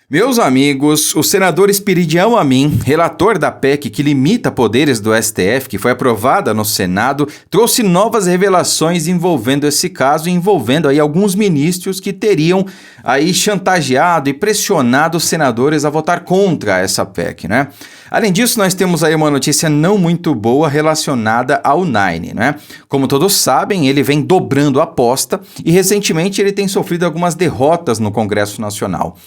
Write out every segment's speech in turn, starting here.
Meus amigos, o senador Espiridião Amin, relator da PEC que limita poderes do STF, que foi aprovada no Senado, trouxe novas revelações envolvendo esse caso e envolvendo aí alguns ministros que teriam aí chantageado e pressionado os senadores a votar contra essa PEC, né? Além disso, nós temos aí uma notícia não muito boa relacionada ao Nine, né? Como todos sabem, ele vem dobrando a aposta e recentemente ele tem sofrido algumas derrotas no Congresso Nacional.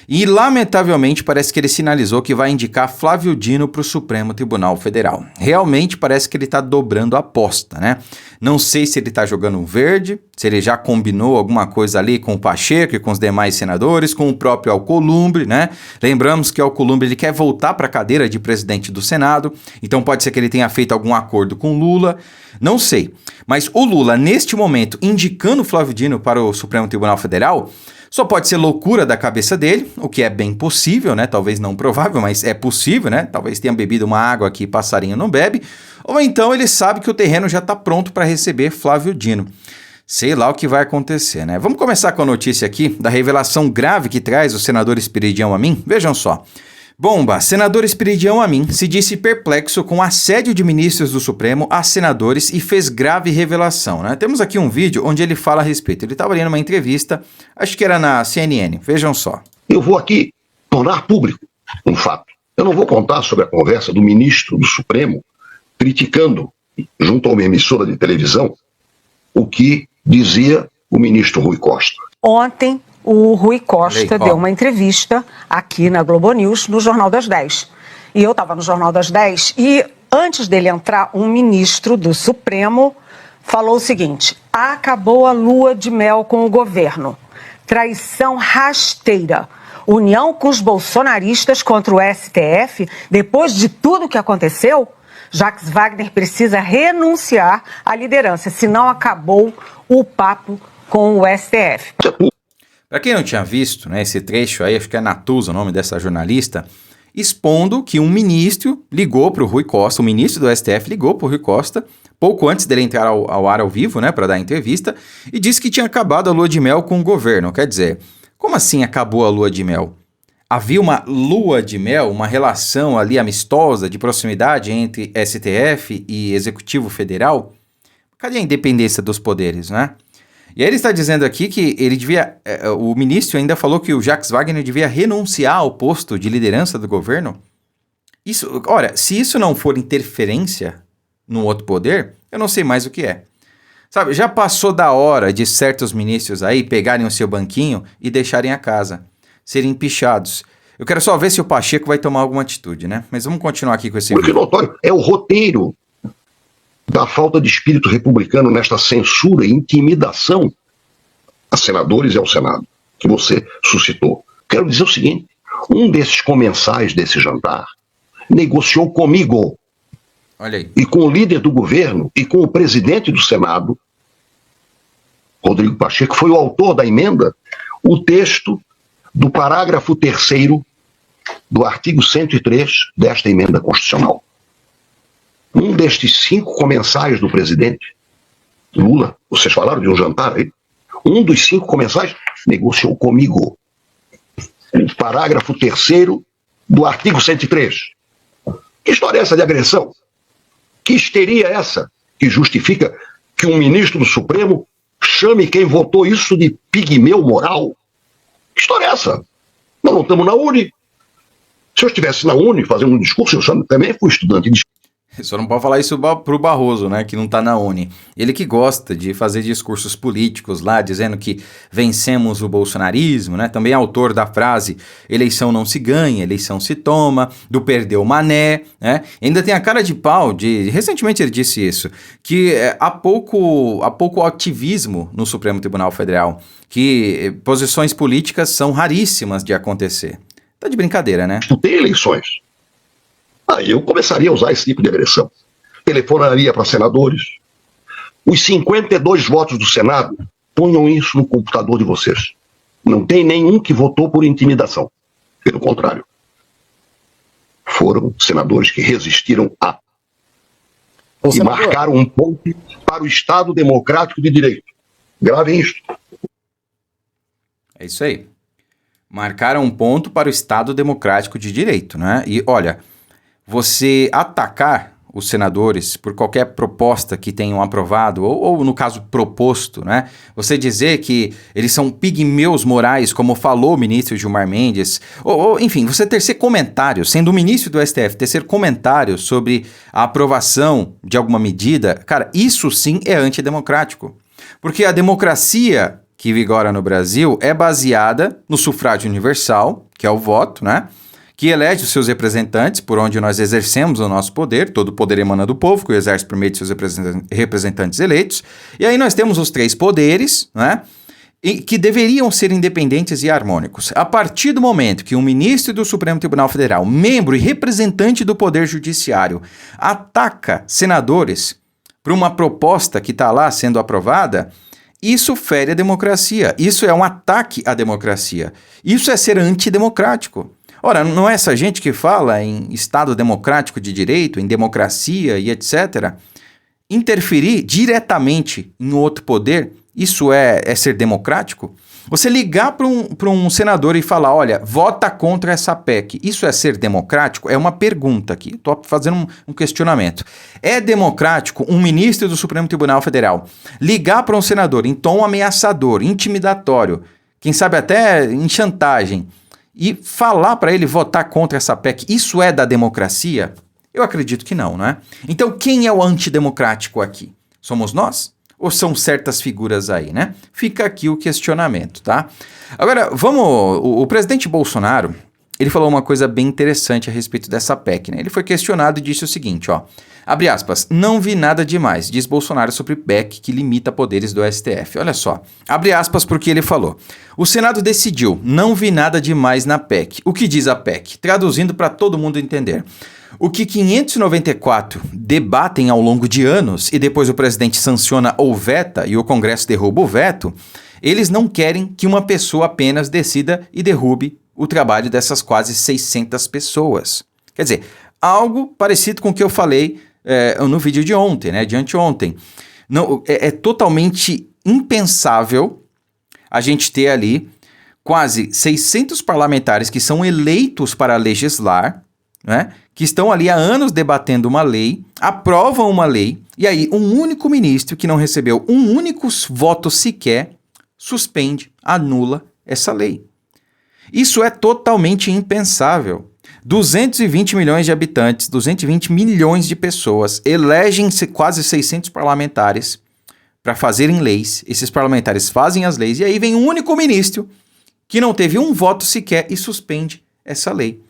E, lamentavelmente, parece que ele sinalizou que vai indicar Flávio Dino para o Supremo Tribunal Federal. Realmente parece que ele está dobrando a aposta, né? Não sei se ele está jogando um verde, se ele já combinou alguma coisa ali com o Pacheco e com os demais senadores, com o próprio Alcolumbre, né? Lembramos que o Alcolumbre ele quer voltar para a cadeira de presidente do Senado, então pode ser que ele tenha feito algum acordo com Lula, não sei. Mas o Lula, neste momento, indicando Flávio Dino para o Supremo Tribunal Federal, só pode ser loucura da cabeça dele, o que é bem possível, né? Talvez não provável, mas é possível, né? Talvez tenha bebido uma água que passarinho não bebe. Ou então ele sabe que o terreno já está pronto para receber Flávio Dino. Sei lá o que vai acontecer, né? Vamos começar com a notícia aqui da revelação grave que traz o senador Espiridião Amin. Vejam só. Bomba! Senador Espiridião Amin se disse perplexo com assédio de ministros do Supremo a senadores e fez grave revelação, né? Temos aqui um vídeo onde ele fala a respeito. Ele estava ali numa entrevista, acho que era na CNN. Vejam só. Eu vou aqui tornar público um fato. Eu não vou contar sobre a conversa do ministro do Supremo criticando, junto a uma emissora de televisão, o que dizia o ministro Rui Costa. Ontem, o Rui Costa deu uma entrevista aqui na Globo News, no Jornal das 10. E eu estava no Jornal das 10 e, antes dele entrar, um ministro do Supremo falou o seguinte: acabou a lua de mel com o governo. Traição rasteira. União com os bolsonaristas contra o STF, depois de tudo que aconteceu, Jacques Wagner precisa renunciar à liderança, senão acabou o papo com o STF. Para quem não tinha visto, né, esse trecho aí, acho que é Natuza o nome dessa jornalista, expondo que um ministro ligou para o Rui Costa, o ministro do STF ligou para o Rui Costa, pouco antes dele entrar ao ar ao vivo, né, para dar entrevista, e disse que tinha acabado a lua de mel com o governo. Quer dizer, como assim acabou a lua de mel? Havia uma lua de mel, uma relação ali amistosa, de proximidade entre STF e Executivo Federal? Cadê a independência dos poderes, né? E aí ele está dizendo aqui que ele devia, o ministro ainda falou que o Jacques Wagner devia renunciar ao posto de liderança do governo. Isso, ora, se isso não for interferência no outro poder, eu não sei mais o que é. Sabe, já passou da hora de certos ministros aí pegarem o seu banquinho e deixarem a casa, serem pichados. Eu quero só ver se o Pacheco vai tomar alguma atitude, né? Mas vamos continuar aqui com esse vídeo. Porque notório é o roteiro da falta de espírito republicano nesta censura e intimidação a senadores e ao Senado, que você suscitou. Quero dizer o seguinte: um desses comensais desse jantar negociou comigo, olha aí, e com o líder do governo e com o presidente do Senado, Rodrigo Pacheco, foi o autor da emenda, o texto do parágrafo 3º do artigo 103 desta emenda constitucional. Um destes 5 comensais do presidente Lula, vocês falaram de um jantar aí, um dos 5 comensais negociou comigo o parágrafo 3º do artigo 103. Que história é essa de agressão? Que histeria é essa que justifica que um ministro do Supremo chame quem votou isso de pigmeu moral? Que história é essa? Nós não estamos na Uni. Se eu estivesse na Uni fazendo um discurso, eu também fui estudante de... Só não pode falar isso pro Barroso, né, que não tá na Uni. Ele que gosta de fazer discursos políticos lá, dizendo que vencemos o bolsonarismo, né, também é autor da frase eleição não se ganha, eleição se toma, do perdeu mané, né, ainda tem a cara de pau de, recentemente ele disse isso, que há pouco ativismo no Supremo Tribunal Federal, que posições políticas são raríssimas de acontecer. Tá de brincadeira, né? Tem eleições. Aí eu começaria a usar esse tipo de agressão. Telefonaria para senadores. Os 52 votos do Senado, ponham isso no computador de vocês. Não tem nenhum que votou por intimidação. Pelo contrário. Foram senadores que resistiram a... e marcaram um ponto para o Estado Democrático de Direito. Gravem isto. É isso aí. Marcaram um ponto para o Estado Democrático de Direito, né? E olha, você atacar os senadores por qualquer proposta que tenham aprovado, ou no caso proposto, né? Você dizer que eles são pigmeus morais, como falou o ministro Gilmar Mendes, enfim, você tecer comentários, sendo o ministro do STF, tecer comentários sobre a aprovação de alguma medida, cara, isso sim é antidemocrático. Porque a democracia que vigora no Brasil é baseada no sufrágio universal, que é o voto, né? Que elege os seus representantes, por onde nós exercemos o nosso poder, todo o poder emana do povo, que o exerce por meio de seus representantes eleitos. E aí nós temos os 3 poderes, né? E que deveriam ser independentes e harmônicos. A partir do momento que um ministro do Supremo Tribunal Federal, membro e representante do Poder Judiciário, ataca senadores por uma proposta que está lá sendo aprovada, isso fere a democracia. Isso é um ataque à democracia. Isso é ser antidemocrático. Ora, não é essa gente que fala em Estado democrático de direito, em democracia e etc. Interferir diretamente em outro poder, isso é ser democrático? Você ligar para um senador e falar, olha, vota contra essa PEC, isso é ser democrático? É uma pergunta aqui, estou fazendo um questionamento. É democrático um ministro do Supremo Tribunal Federal ligar para um senador em tom ameaçador, intimidatório, quem sabe até em chantagem, e falar para ele votar contra essa PEC, isso é da democracia? Eu acredito que não, né? Então quem é o antidemocrático aqui? Somos nós? Ou são certas figuras aí, né? Fica aqui o questionamento, tá? Agora, o presidente Bolsonaro, ele falou uma coisa bem interessante a respeito dessa PEC, né? Ele foi questionado e disse o seguinte, ó, abre aspas, não vi nada demais, diz Bolsonaro sobre PEC que limita poderes do STF. Olha só, abre aspas porque ele falou. O Senado decidiu, não vi nada demais na PEC. O que diz a PEC? Traduzindo para todo mundo entender. O que 594 debatem ao longo de anos e depois o presidente sanciona ou veta e o Congresso derruba o veto, eles não querem que uma pessoa apenas decida e derrube o trabalho dessas quase 600 pessoas. Quer dizer, algo parecido com o que eu falei no vídeo de ontem, né, de anteontem. Não, é totalmente impensável a gente ter ali quase 600 parlamentares que são eleitos para legislar, né, que estão ali há anos debatendo uma lei, aprovam uma lei, e aí um único ministro que não recebeu um único voto sequer suspende, anula essa lei. Isso é totalmente impensável. 220 milhões de habitantes, 220 milhões de pessoas elegem quase 600 parlamentares para fazerem leis. Esses parlamentares fazem as leis e aí vem um único ministro que não teve um voto sequer e suspende essa lei.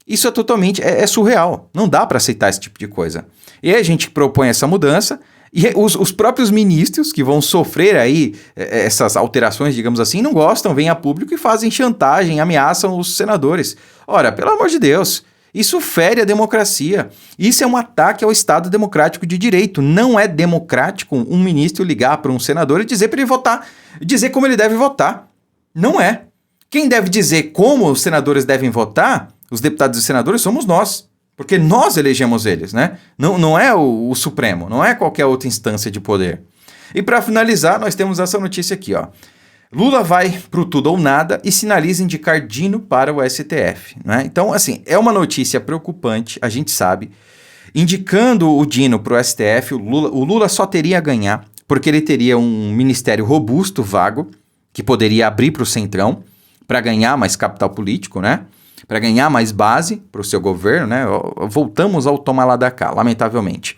Isso é totalmente surreal. Não dá para aceitar esse tipo de coisa. E aí a gente propõe essa mudança e os próprios ministros que vão sofrer aí essas alterações, digamos assim, não gostam, vêm a público e fazem chantagem, ameaçam os senadores. Ora, pelo amor de Deus, isso fere a democracia. Isso é um ataque ao Estado Democrático de Direito. Não é democrático um ministro ligar para um senador e dizer para ele votar, dizer como ele deve votar. Não é. Quem deve dizer como os senadores devem votar, os deputados e senadores, somos nós. Porque nós elegemos eles, né? Não é o Supremo, não é qualquer outra instância de poder. E para finalizar, nós temos essa notícia aqui, ó. Lula vai pro tudo ou nada e sinaliza indicar Dino para o STF, né? Então, assim, é uma notícia preocupante, a gente sabe. Indicando o Dino para o STF, o Lula só teria a ganhar, porque ele teria um ministério robusto, vago, que poderia abrir para o Centrão, para ganhar mais capital político, né? Para ganhar mais base para o seu governo, né? Voltamos ao toma lá da cá, lamentavelmente.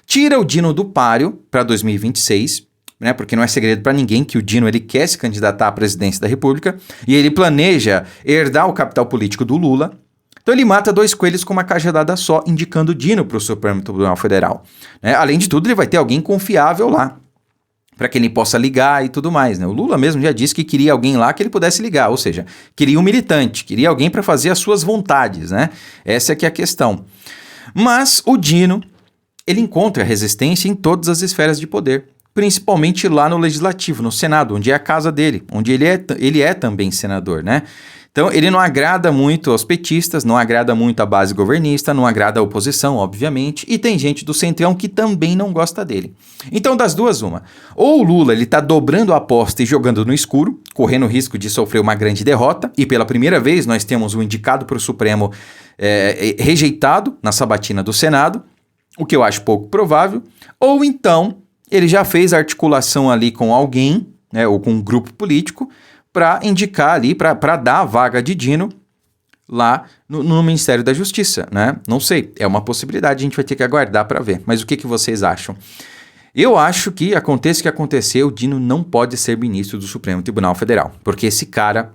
Tira o Dino do páreo para 2026, né? Porque não é segredo para ninguém que o Dino ele quer se candidatar à presidência da República e ele planeja herdar o capital político do Lula. Então ele mata 2 coelhos com uma cajadada só, indicando o Dino para o Supremo Tribunal Federal, né? Além de tudo, ele vai ter alguém confiável lá, para que ele possa ligar e tudo mais, né? O Lula mesmo já disse que queria alguém lá que ele pudesse ligar, ou seja, queria um militante, queria alguém para fazer as suas vontades, né? Essa é que é a questão. Mas o Dino, ele encontra resistência em todas as esferas de poder, principalmente lá no Legislativo, no Senado, onde é a casa dele, onde ele é também senador, né? Então, ele não agrada muito aos petistas, não agrada muito à base governista, não agrada à oposição, obviamente, e tem gente do Centrão que também não gosta dele. Então, das duas, uma. Ou o Lula, ele tá dobrando a aposta e jogando no escuro, correndo o risco de sofrer uma grande derrota, e pela primeira vez nós temos um indicado para o Supremo rejeitado na sabatina do Senado, o que eu acho pouco provável, ou então ele já fez articulação ali com alguém, né, ou com um grupo político, para indicar ali, para dar a vaga de Dino lá no Ministério da Justiça, né? Não sei, é uma possibilidade, a gente vai ter que aguardar para ver. Mas o que vocês acham? Eu acho que, aconteça o que acontecer, o Dino não pode ser ministro do Supremo Tribunal Federal, porque esse cara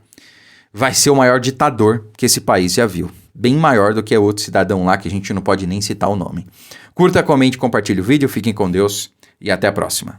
vai ser o maior ditador que esse país já viu. Bem maior do que outro cidadão lá, que a gente não pode nem citar o nome. Curta, comente, compartilhe o vídeo, fiquem com Deus e até a próxima.